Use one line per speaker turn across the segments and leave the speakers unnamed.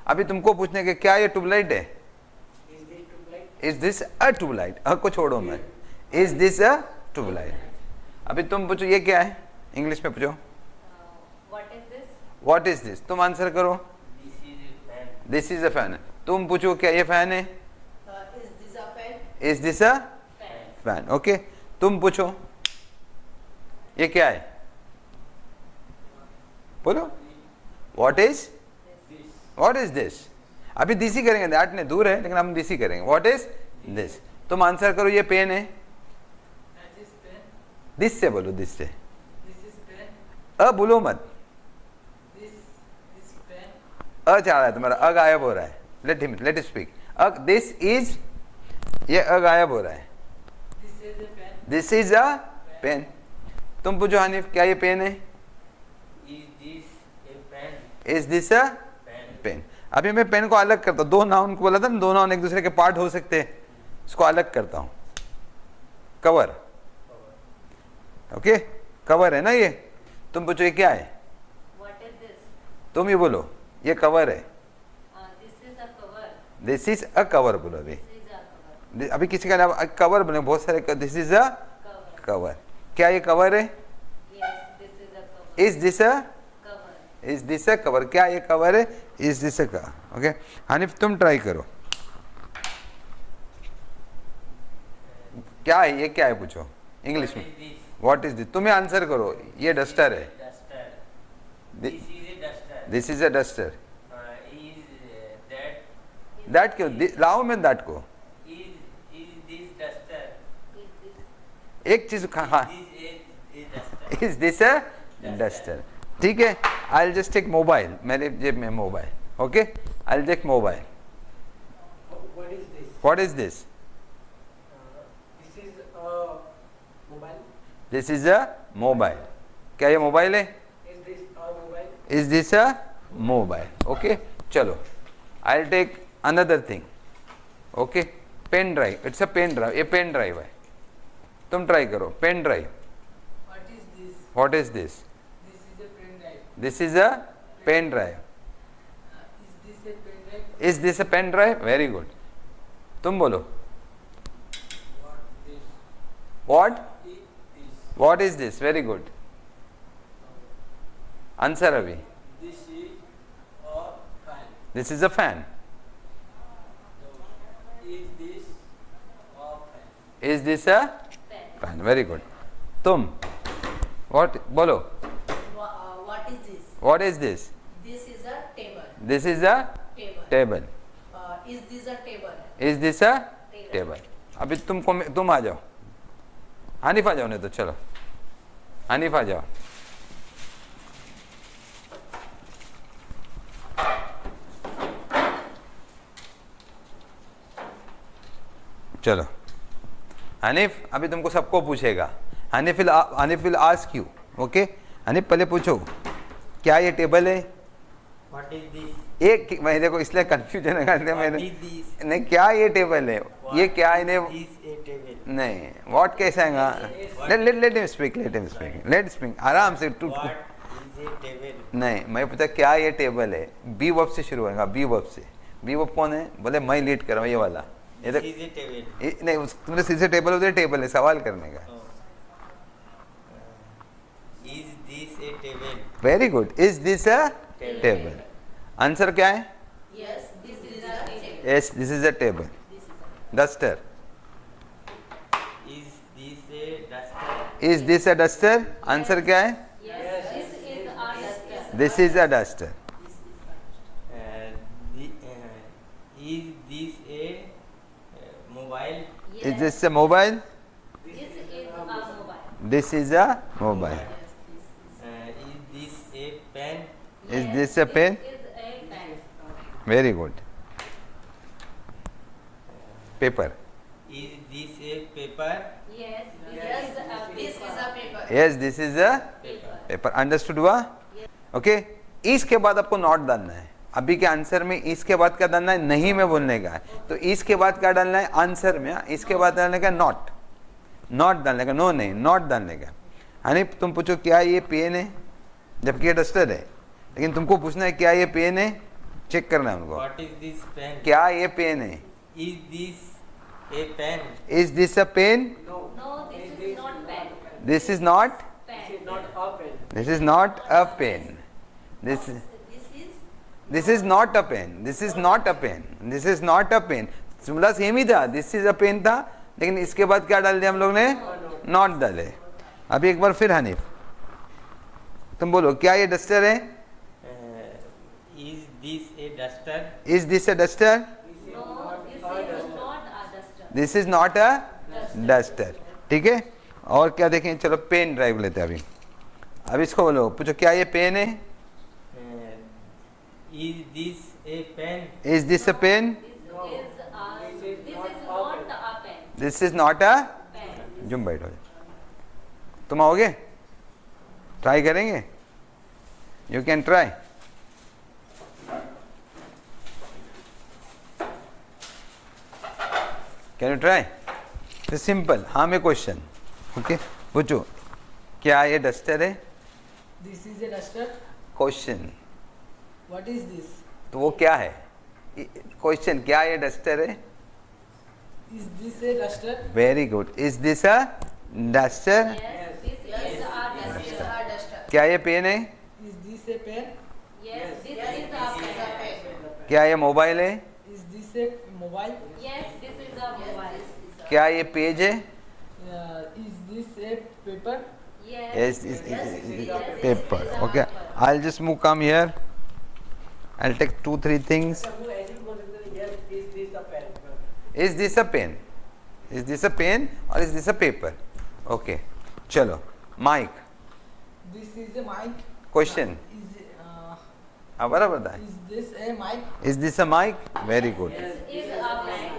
अभी तुमको पूछने के क्या ये ट्यूबलाइट है? Is this a tubelight? को छोड़ो मैं, इज दिस अ ट्यूबलाइट? अभी तुम पूछो ये क्या है, इंग्लिश में पूछो व्हाट इज दिस, तुम आंसर करो। This is a fan. तुम पूछो क्या ये फैन है? Is this a fan? Okay, तुम पूछो ये क्या है, बोलो व्हाट इज दिस? अभी दिस ही करेंगे, दैट नहीं दूर है लेकिन हम दिस ही करेंगे। What is this? तुम आंसर करो ये पेन है? दिस से बोलो, दिस से, बोलो मत, चाह रहा है तुम्हारा, गायब हो रहा है। Late speak. दिस इज, ये गायब हो रहा है। This is a pen. तुम पूछो हनीफ क्या ये पेन है? Is this a pen? अभी मैं पेन को अलग करता हूँ, दो नाउन को बोला था ना, दो नाउन एक दूसरे के पार्ट हो सकते हैं, इसको अलग करता हूँ। कवर, ओके, कवर है ना ये। तुम पूछो ये क्या है? तुम ही बोलो ये कवर है। दिस इज अ कवर बोलो। अभी किसी का कवर बोले, बहुत सारे, दिस इज अ कवर। क्या ये कवर है? Is this a, is this a cover? क्या ये कवर है? Is this a cover? Okay Hanif तुम ट्राई करो, क्या है ये, क्या है पूछो इंग्लिश में। What is this? तुम्हें आंसर करो, ये डस्टर है। This is a duster. That क्यों लाओ में दैट को, एक चीज हाँ, इज दिस अ डस्टर? ठीक है, आई जस्ट टेक मोबाइल, मेरे जेब में mobile, okay I take mobile. What is this? This is a mobile. क्या ये मोबाइल है? Is this a mobile? Okay चलो, I take another thing, okay pen drive. It's a pen drive, ये pen drive है। तुम try करो pen drive. What is this? This is a pen drive. Is this a pen drive? Very good. तुम बोलो what is this? Very good answer. अभी this is a fan. Is this a fan? Very good. तुम what बोलो, what is this? This is a table.
Is this a table?
Is this a table? अभी तुम आ जाओ, हनीफ आ जाओ, नहीं तो चलो हनीफ आ जाओ। चलो हनीफ अभी तुमको सबको पूछेगा। Hanif will ask you, okay Hanif पहले पूछो क्या ये टेबल है?
What is this?
एक मेरे को इसलिए कंफ्यूजन है, मैंने नहीं क्या ये टेबल है, ये क्या है? नहीं व्हाट कैसे आएगा? लेट हिम स्पीक आराम से। नहीं मैं पूछा क्या ये टेबल है, बी वर्ब से शुरू होगा, बी वर्ब से। बी वर्ब कौन है? बोले मैं लीड कर रहा हूँ, ये वाला। ये नहीं तुमने सीधे टेबल उधर टेबल है, सवाल करने का।
Is this a table?
Very good. Is this a table? Answer क्या है?
Yes, this is a table.
Yes this is a table. Duster?
Is this a duster?
Is this a duster? Answer क्या है?
Yes, this is a duster.
This is a duster.
Is this a mobile?
Is this a mobile?
This is a mobile.
This is a mobile.
Is this a pen?
Is this a pen?
This is a pen.
Very good. Paper?
Is this a paper?
Yes, this is a paper.
Yes this is a paper. Understood हुआ? Okay इसके बाद आपको not डालना है। अभी के answer में इसके बाद क्या डालना है? नहीं में बोलने का है, तो इसके बाद क्या डालना है आंसर में? इसके बाद डालने का नॉट, नॉट डालने का, नो नहीं नॉट डालने का। यानी तुम पूछो क्या ये पेन है, जबकि ये डस्टर है, लेकिन तुमको पूछना है क्या ये पेन है? चेक करना है उनको।
What is this pen?
क्या ये पेन है?
Is this a pen?
Is this a pen?
No, this is not pen.
This is not,
Pen.
This is not a pen, this
This
is
is
not a pen, this is not a pen, this is not a pen. जुमला same ही था, this is a pen था, लेकिन इसके बाद क्या डाल दिया हम लोग ने? नॉट डाले। अभी एक बार फिर हनीफ तुम बोलो, क्या ये डस्टर है?
Is this a duster?
Is this a duster?
no, this is not a duster.
This is not a duster. ठीक है, और क्या देखें? चलो पेन ड्राइव लेते हैं अभी। अब इसको बोलो, पूछो क्या ये पेन है?
Is this a pen?
Is this a pen?
This is not
this is not
a
a,
pen.
जुम बैठो, तुम आओगे? ट्राई करेंगे? You can try. Can you try? तो सिंपल, हाँ में क्वेश्चन। ओके, पूछो क्या ये डस्टर है?
This is a duster.
Question,
What is this?
तो वो क्या है? क्वेश्चन, क्या ये डस्टर है?
Is this a duster?
Very good. Is this a duster?
Yes, this is a duster.
क्या ये पेन है?
Is this a pen?
Yes, this is a pen.
क्या ये मोबाइल है?
Is this a mobile?
Yes, this is a mobile.
क्या ये page है?
Is this a paper?
Yes, is paper. Okay, I'll just move come here. I'll take 2-3 things. Is this a pen? Is this a pen or is this a paper? Okay, चलो, mic.
This is a mic.
Question. हाँ बराबर था।
Is this a mic?
Is this a mic? Very good.
This is a pen.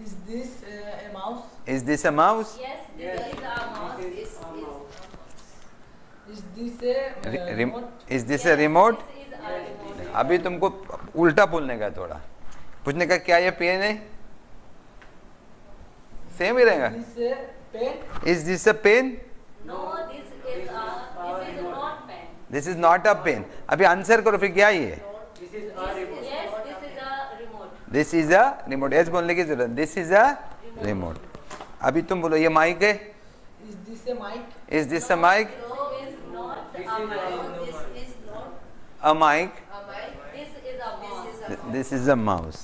Is this a mouse?
Is this a mouse?
Yes, this is a mouse.
Is this a remote?
Is this a remote?
This is a remote.
अभी तुमको उल्टा बोलने का, थोड़ा पूछने का, क्या ये पेन है? सेम ही रहेगा।
Is this a pen?
Is this a pen?
No, this is not pen.
This is not a pen. अभी आंसर करो, फिर क्या ये?
Yes, this is a remote.
This is a remote. yes बोलने की जरूरत। This is a remote. अभी तुम बोलो, ये माइक है?
Is this a mic?
Is this a mic?
No, is not a mouse. This is not
A mic.
a mic. This is a mouse.
This is a mouse.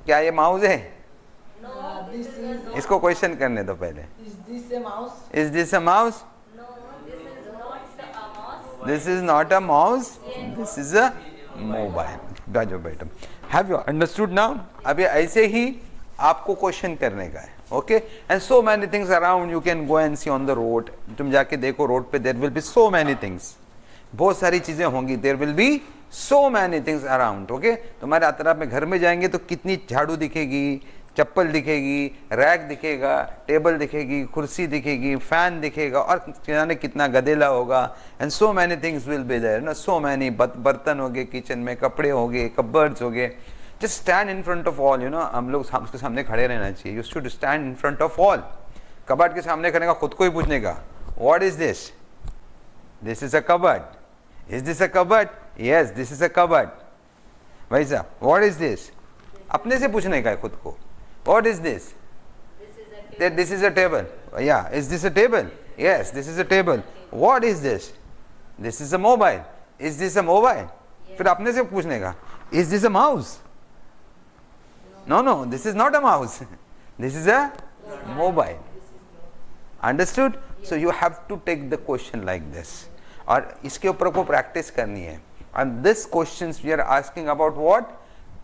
क्या ये mouse है?
No,
This
this is
is.
इसको question करने दो पहले।
Is this a mouse?
Is this a mouse?
no, this is not a mouse.
This is not a mouse. This is a mobile. बैठो बैठो। Have you understood now? अभी ऐसे ही आपको question करने का है। Okay, and so many things around you can go and see on the road. तुम जाके देखो रोड पे, there will be so many things, बहुत सारी चीजें होंगी। There will be so many things around. Okay, तुम्हारे अतराफ में घर में जाएंगे तो कितनी झाड़ू दिखेगी, चप्पल दिखेगी, रैक दिखेगा, टेबल दिखेगी, कुर्सी दिखेगी, फैन दिखेगा, और जाने कितना गदेला होगा। And so many things will be there ना, सो मैनी बर्तन हो गए किचन में, कपड़े हो गए, कबर्ड्स हो गए। Just stand in front of all, you know, हम लोग उसके सामने खड़े रहना चाहिए। You should stand in front of all. Cupboard के सामने खड़े का खुद को ही पूछने का, what is this? This is a cupboard. Is this a cupboard? Yes, this is a cupboard. भाई साहब, व्हाट इज दिस? अपने से पूछने का है खुद को, what is this? This is a table. Yeah, is this a table? Yes, this is a table. What is this? This is a mobile. Is this a mobile? फिर अपने से पूछने का, is this a mouse? No, no, this is not a mouse. This is a mobile. Understood? So you have to take the question like this. और इसके ऊपर को practice करनी है। And this questions we are asking about what?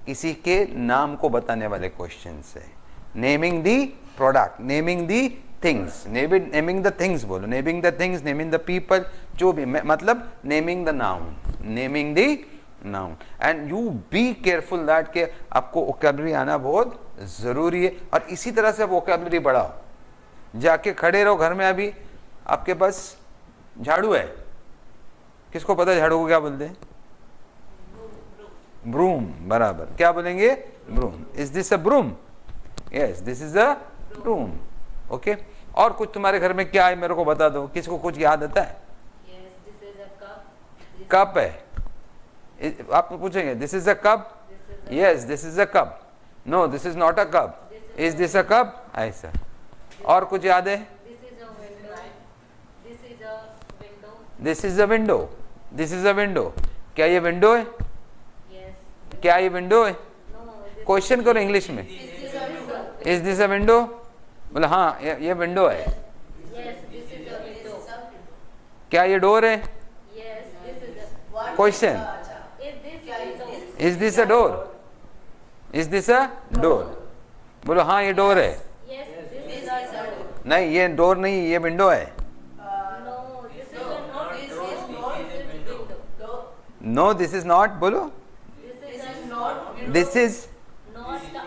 किसी के नाम को बताने वाले questions है। Naming the product, naming the things, naming the things बोलो, naming the things, naming the people, जो भी मतलब naming the noun, naming the noun. And you be careful that के आपको vocabulary आना बहुत जरूरी है। और इसी तरह से vocabulary बढ़ाओ। जाके खड़े रहो घर में, अभी आपके पास झाड़ू है, किसको पता है झाड़ू को क्या बोलते हैं? ब्रूम। बराबर, क्या बोलेंगे? Broom. Is this a broom? Yes, this is a broom. Okay, और कुछ तुम्हारे घर में क्या है मेरे को बता दो, किसको कुछ याद आता है?
Yes, this is a cup.
Cup है, आप पूछेंगे this is a cup, yes this is a cup, no this is not a cup, is this a cup, ऐसा। और कुछ याद है?
This is a window. This is a window.
This is a window, this is a window. क्या ये window है?
Yes.
क्या ये विंडो है?
No. This
क्वेश्चन करो इंग्लिश में,
is a window.
Is this a window? बोले हाँ ये विंडो है।
Yes. This is a window.
क्या ये डोर है?
Yes. This is a.
Question,
Is this window?
Is this a door? Is this a door? बोलो हाँ ये डोर है।
Yes. This is a door.
नहीं ये डोर नहीं, ये विंडो है।
No. This is a not. This is window.
No this is not, बोलो
This is a not.
This is,
Not a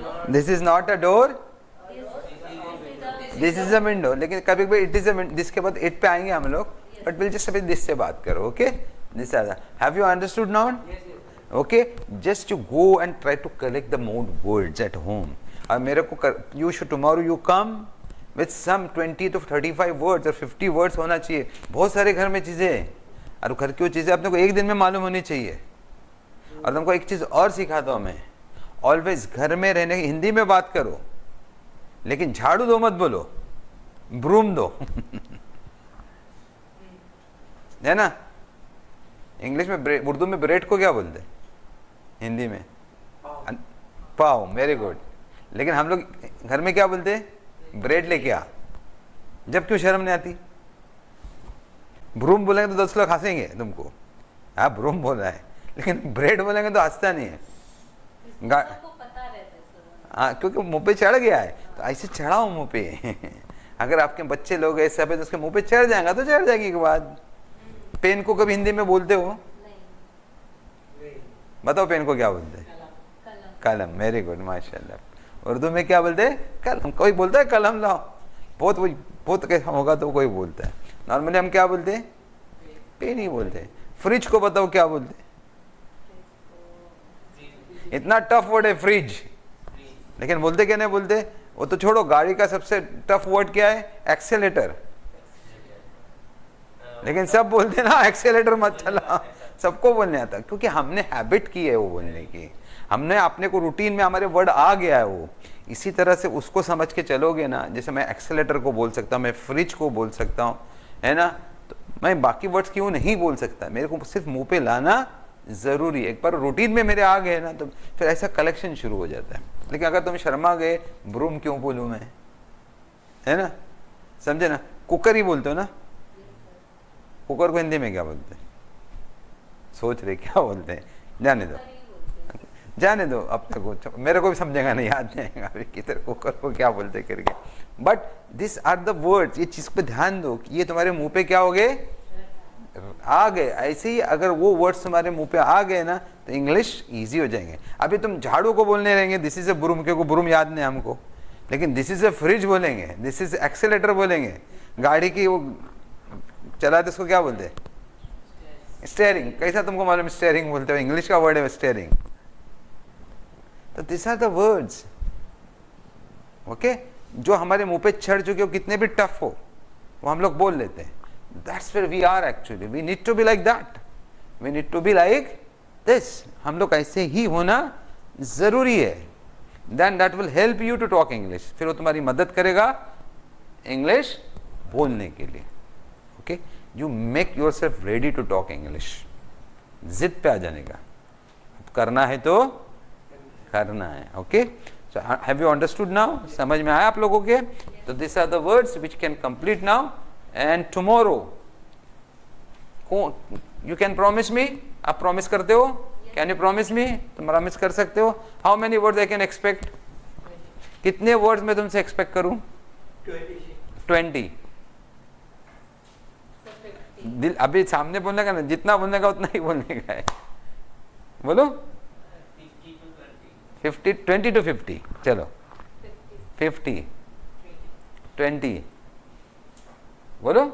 door.
This is not a door,
This
this is a window. लेकिन कभी कभी it is a, this के बाद it पे आएंगे हम लोग, बट विल जस्ट अभी दिस से बात करो, okay? This are, have you understood now? Okay, just you go and try to collect the more words at home. और मेरे को you should tomorrow you come with some 20 to 35 words और 50 words होना चाहिए। बहुत सारे घर में चीज़ें हैं, और घर की वो चीज़ें अपने को एक दिन में मालूम होनी चाहिए। और तुमको एक चीज़ और सिखाता हूँ मैं, ऑलवेज घर में रहने की हिंदी में बात करो, लेकिन झाड़ू दो मत बोलो, ब्रूम दो है ना? इंग्लिश में उर्दू में ब्रेड को क्या बोलते हैं? हिंदी में पाव, वेरी गुड। लेकिन हम लोग घर में क्या बोलते हैं? ब्रेड लेके आ। जब क्यों शर्म नहीं आती? ब्रूम बोलेंगे तो 10 लोग हंसेंगे तुमको, हाँ ब्रूम बोल रहा है, लेकिन ब्रेड बोलेंगे तो हंसता नहीं है।
सबको पता रहता है सर।
हाँ, क्योंकि मुंह पे चढ़ गया है, तो ऐसे चढ़ाओ मुंह पे अगर आपके बच्चे लोग ऐसे पे तो उसके मुंह पे चढ़ जाएगा तो चढ़ जाएगी के बाद। पेन को कभी हिंदी में बोलते हो?
नहीं।
बताओ पेन को क्या बोलते हैं?
कलम।
कलम, वेरी गुड, माशाल्लाह। उर्दू में क्या बोलते हैं? कलम। कोई बोलता है कलम लाओ, बहुत कैसा होगा तो कोई बोलता है। नॉर्मली हम क्या बोलते हैं? पेन ही बोलते हैं। फ्रिज को बताओ क्या बोलते हैं? इतना टफ वर्ड है फ्रिज, लेकिन बोलते क्या नहीं बोलते? वो तो छोड़ो, गाड़ी का सबसे टफ वर्ड क्या है? एक्सेलेटर। लेकिन सब बोलते हैं ना एक्सेलेटर मत चला, सबको बोलने आता, क्योंकि हमने हैबिट की है वो बोलने की। हमने अपने को रूटीन में हमारे वर्ड आ गया है वो। इसी तरह से उसको समझ के चलोगे ना, जैसे मैं एक्सेलेटर को बोल सकता हूँ, मैं फ्रिज को बोल सकता हूँ, है ना? तो मैं बाकी वर्ड्स क्यों नहीं बोल सकता? मेरे को सिर्फ मुंह पे लाना जरूरी है। एक बार रूटीन में मेरे आ गए ना, तो फिर ऐसा कलेक्शन शुरू हो जाता है। लेकिन अगर तुम शर्मा गए, ब्रूम क्यों बोलूँ मैं, है ना? समझे ना? कुकर ही बोलते हो ना? कुकर को हिंदी में क्या बोलते हैं? सोच रहे क्या बोलते हैं? जाने दो, जाने दो अपने को, मेरे को भी समझेगा नहीं, याद नहीं आएगा अभी किधर कुकर को क्या बोलते करके। But this are the words, ये चीज पे ध्यान दो कि ये तुम्हारे मुंह पे क्या हो गए? आ गए। ऐसे ही अगर वो वर्ड्स तुम्हारे मुंह पे आ गए ना, तो इंग्लिश इजी हो जाएंगे। अभी तुम झाड़ू को बोलने रहेंगे दिस इज अ ब्रूम, क्योंकि ब्रूम याद नहीं हमको, लेकिन दिस इज अ फ्रिज बोलेंगे, दिस इज एक्सेलेटर बोलेंगे। गाड़ी की वो चलाते उसको क्या बोलते हैं? स्टेयरिंग। कैसा तुमको मालूम स्टेयरिंग बोलते हो? इंग्लिश का वर्ड है स्टेयरिंग। तो this are the words, okay, जो हमारे मुंह पे चढ़ चुके हो, कितने भी टफ हो, वो हम लोग बोल लेते हैं। That's where we are actually. We need to be like that, we need to be like this. हम लोग ऐसे ही होना जरूरी है। Then that will help you to talk English. फिर वो तुम्हारी मदद करेगा इंग्लिश बोलने के लिए। Okay, you make yourself ready to talk English. जिद पे आ जाने का, करना है तो करना है। Okay, so have you understood now? समझ में आया आप लोगों के? तो this are the words which can complete now, and tomorrow you can promise me. आप प्रॉमिस करते हो? Can you promise me? तुम प्रॉमिस कर सकते हो? How many words I can expect? कितने वर्ड्स मैं तुमसे एक्सपेक्ट करूं? 20। दिल अभी सामने बोलने का ना, जितना बोलने का उतना ही बोलने का है। बोलो 50, 20 to 50। चलो 50, 20, बोलो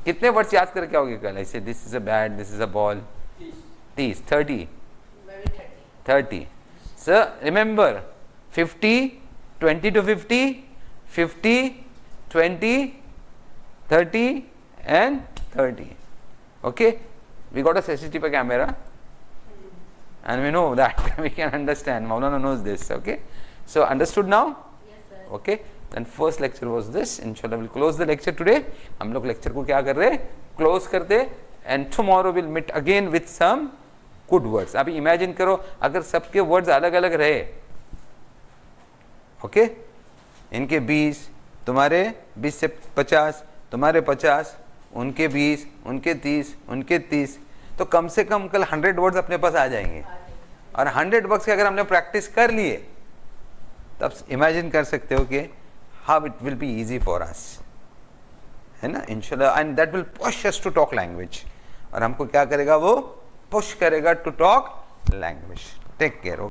कितने वर्ड्स याद करके आओगे कल? ऐसे this is a bat, this is a ball. 30, 30, 30। Sir remember 50, 20 to 50, 50, 20, 30 and 30. Okay, We got a CCTV camera and we know that. We can understand. Maulana knows this. Okay. So understood now?
Yes, sir.
Okay. Then first lecture was this. Inshallah we'll close the lecture today. हम लोग lecture को क्या कर रहे? Close कर दे. And tomorrow we'll meet again with some good words. अभी imagine करो अगर सबके words अलग अलग रहे. Okay? इनके 20, तुम्हारे 20 से 50, तुम्हारे 50, उनके 20, उनके 30, उनके 30, तो कम से कम कल 100 वर्ड्स अपने पास आ जाएंगे. और 100 वर्ड्स के अगर हमने प्रैक्टिस कर लिए तब इमेजिन कर सकते हो कि how it will be easy for us, है ना, इंशाल्लाह. And that will push us to talk language. और हमको क्या करेगा, वो पुश करेगा to talk language. Take care.